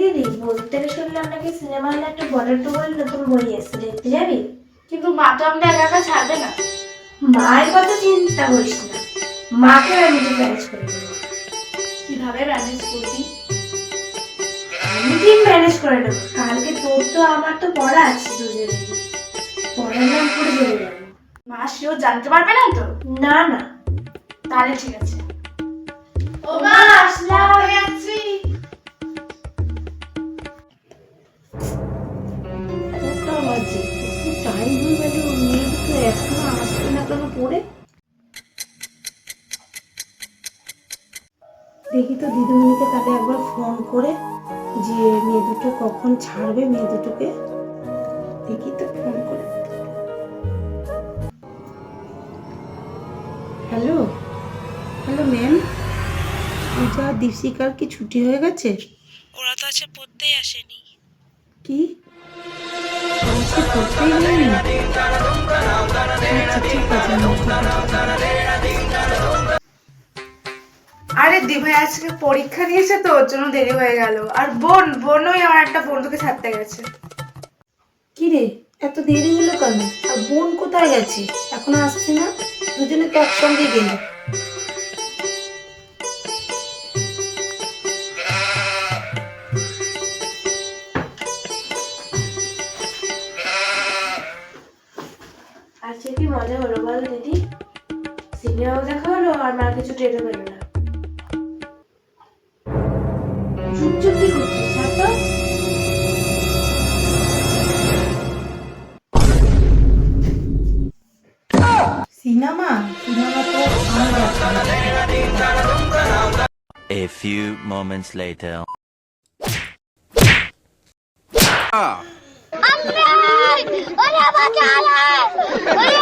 দিদি বলতে শুনলাম নাকি সিনেমা হলে একটা বলার টু বলে নতুন বই এসেছে, দেখতে যাবি? কিন্তু মা তো আমাকে একা একা ছাড়বে না। মায়ের কথা চিন্তা করিস না, মাকে আমি নিজে ম্যানেজ করে দেবো। কিভাবে ম্যানেজ করবি? আমি ঠিক ম্যানেজ করে নেবো। কালকে তোর তো আমার তো পড়া আছে, দুজনেরই পড়ার নাম করে চলে যাবো। মা শিওর জানতে পারবে না তো? না না, তাহলে ঠিক আছে। ও মা, আসলাম। যাচ্ছি। কটা বাজে? একটু টাইম হয়ে গেল, মেয়ে তো এখনো আসছে না কেন পড়ে? দেখি তো দিদিমণিকে তাহলে একবার ফোন করে, যে মেয়ে দুটো কখন ছাড়বে, মেয়ে দুটোকে দেখি তো ফোন করে। হ্যালো হ্যালো ম্যাম, পূজা দীপশিকার কি ছুটি হয়ে গেছে? ওরা তো আজকে পড়তেই আসেনি। কি আজকে পড়তেই নেই? আচ্ছা ঠিক আছে ma'am, ঠিক আছে। আরে দিভাই আজকে পরীক্ষা দিয়েছে তো ওর জন্য দেরি হয়ে গেল। আর বোনই আমার একটা বন্ধুকে ছাড়তে গেছে। কি রে, এত দেরি হলো কেন? আর বোন কোথায় গেছে, এখনো আসছে না? দুজনে তো একসঙ্গে গেলে। আজকে কি মজা হলো বল দিদি? সিনেমাও দেখা হলো আর মার কিছু টেরও পেল না। চুপ চুপ কি করছিস? ছাড় তো। সিনেমা সিনেমা তো আমরা A few moments later. ওরে বাঁচালে ওরে